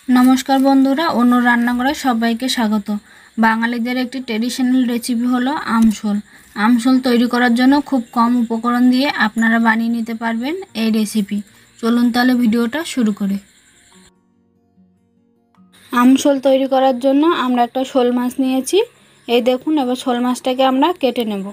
নমস্কার বন্ধুরা, অন্য রান্নাঘরে সবাইকে স্বাগত। বাঙালিদের একটি ট্রেডিশনাল রেসিপি হলো আমঝোল। আমঝোল তৈরি করার জন্য খুব কম উপকরণ দিয়ে আপনারা বানিয়ে নিতে পারবেন এই রেসিপি। চলুন তাহলে ভিডিওটা শুরু করি। আমঝোল তৈরি করার জন্য আমরা একটা শোল মাছ নিয়েছি। এই দেখুন, এবার শোল মাছটাকে আমরা কেটে নেব।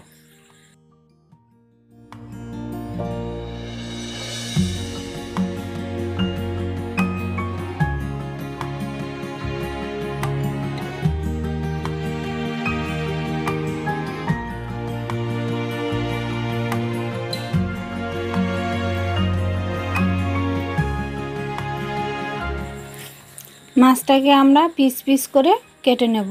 মাছটাকে আমরা পিস পিস করে কেটে নেব।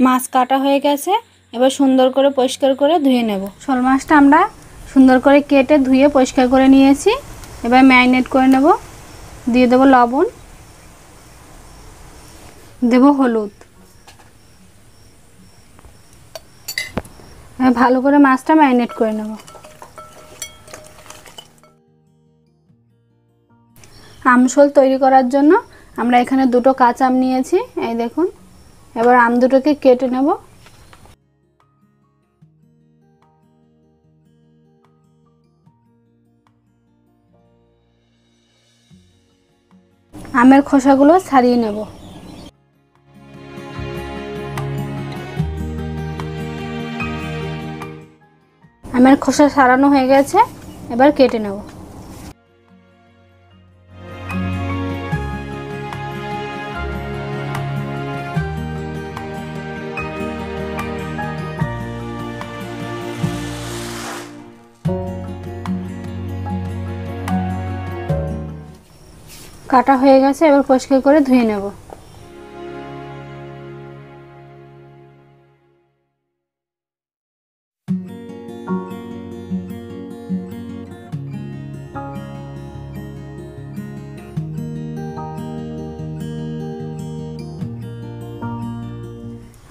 মাছ কাটা হয়ে গেছে, এবার সুন্দর করে পরিষ্কার করে ধুয়ে নেব। শোল মাছটা আমরা সুন্দর করে কেটে ধুয়ে পরিষ্কার করে নিয়েছি। এবার ম্যারিনেট করে নেব। দিয়ে দেব লবণ, দেব হলুদ। ভালো করে মাছটা ম্যারিনেট করে নেব। আমঝোল তৈরি করার জন্য আমরা এখানে দুটো কাঁচা আম নিয়েছি, এই দেখুন। এবার আম দুটোকে কেটে নেব। আমের খোসাগুলো ছাড়িয়ে নেব। আমের খোসা ছাড়ানো হয়ে গেছে, এবার কেটে নেব। কাটা হয়ে গেছে, এবার পরিষ্কার করে ধুয়ে নেব।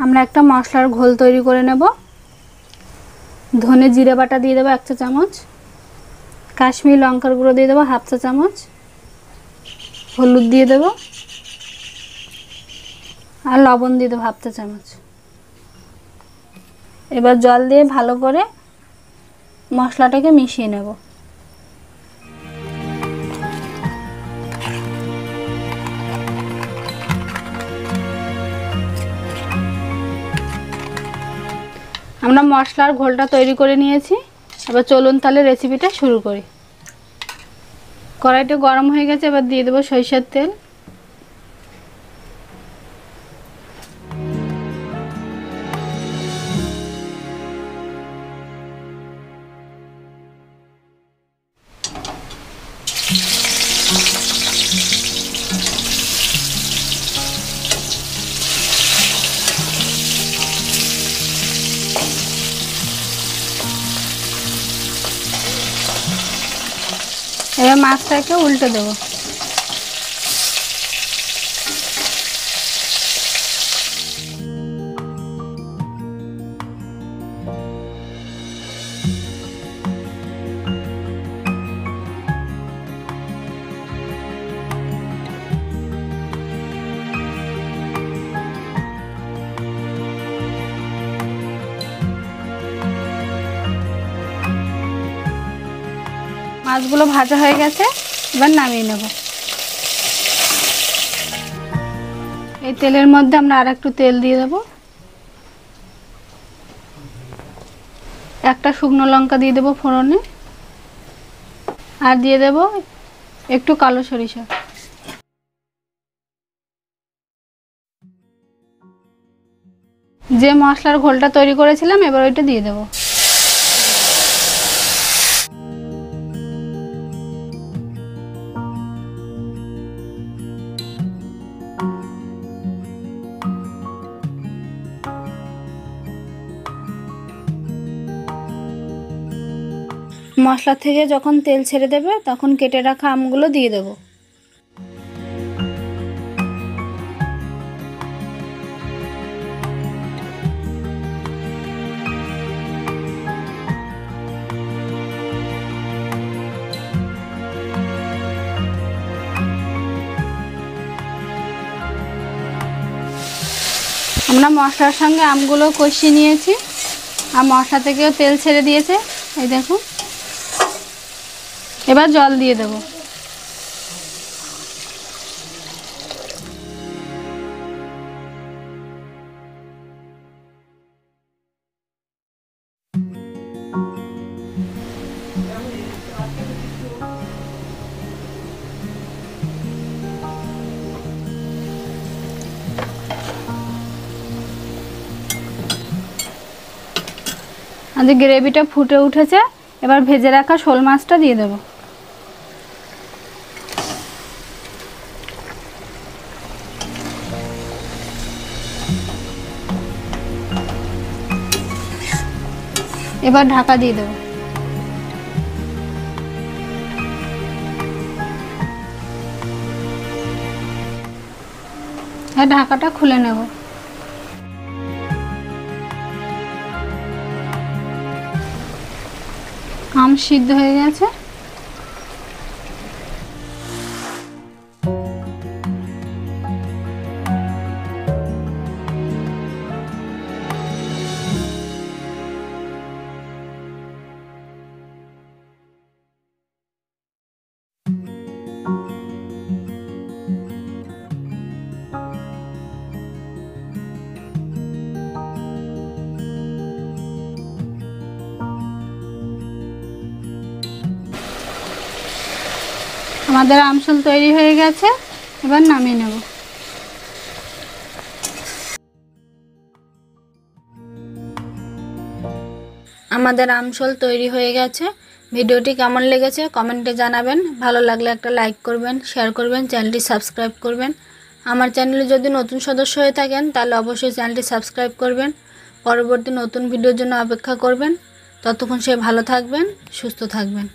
আমরা একটা মশলার ঘোল তৈরি করে নেব। ধনে জিরে বাটা দিয়ে দেবো 1 চা চামচ, কাশ্মীরি লঙ্কার গুঁড়ো দিয়ে দেবো 1/2 চা চামচ, হলুদ দিয়ে দেবো, আর লবণ দিয়ে দেবো 1/2 চা চামচ। এবার জল দিয়ে ভালো করে মশলাটাকে মিশিয়ে নেব। আমরা মশলার ঘোলটা তৈরি করে নিয়েছি। এবার চলুন তাহলে রেসিপিটা শুরু করি। কড়াইটা গরম হয়ে গেছে, এবার দিয়ে দেবো সরিষার তেল। এবার মাছটাকে উল্টে দেব। মাছগুলো ভাজা হয়ে গেছে, এবার নামিয়ে নেব। এই তেলের মধ্যে আমরা আর একটু তেল দিয়ে দেব। একটা শুকনো লঙ্কা দিয়ে দেব ফোড়নে, আর দিয়ে দেব একটু কালো সরিষা। যে মশলার ঘোলটা তৈরি করেছিলাম, এবার ওইটা দিয়ে দেব। মশলা থেকে যখন তেল ছেড়ে দেবে, তখন কেটে রাখা আমগুলো দিয়ে দেব। আমরা মশলার সঙ্গে আমগুলো কষিয়ে নিয়েছি আর মশলা থেকেও তেল ছেড়ে দিয়েছে, এই দেখুন। এবার জল দিয়ে দেব। আমাদের গ্রেভিটা ফুটে উঠেছে, এবার ভেজে রাখা শোল মাছটা দিয়ে দেব। এবার ঢাকা দিয়ে দেব। আর ঢাকাটা খুলে নেব। আম সিদ্ধ হয়ে গেছে। আমাদের আমসল তৈরি হয়ে গেছে, এবার নামিয়ে নেব। আমাদের আমসল তৈরি হয়ে গেছে। ভিডিওটি কেমন লেগেছে কমেন্টে জানাবেন। ভালো লাগলে একটা লাইক করবেন, শেয়ার করবেন, চ্যানেলটি সাবস্ক্রাইব করবেন। আমার চ্যানেলে যদি নতুন সদস্য হয়ে থাকেন তাহলে অবশ্যই চ্যানেলটি সাবস্ক্রাইব করবেন। পরবর্তী নতুন ভিডিওর জন্য অপেক্ষা করবেন। ততক্ষণ সে ভালো থাকবেন, সুস্থ থাকবেন।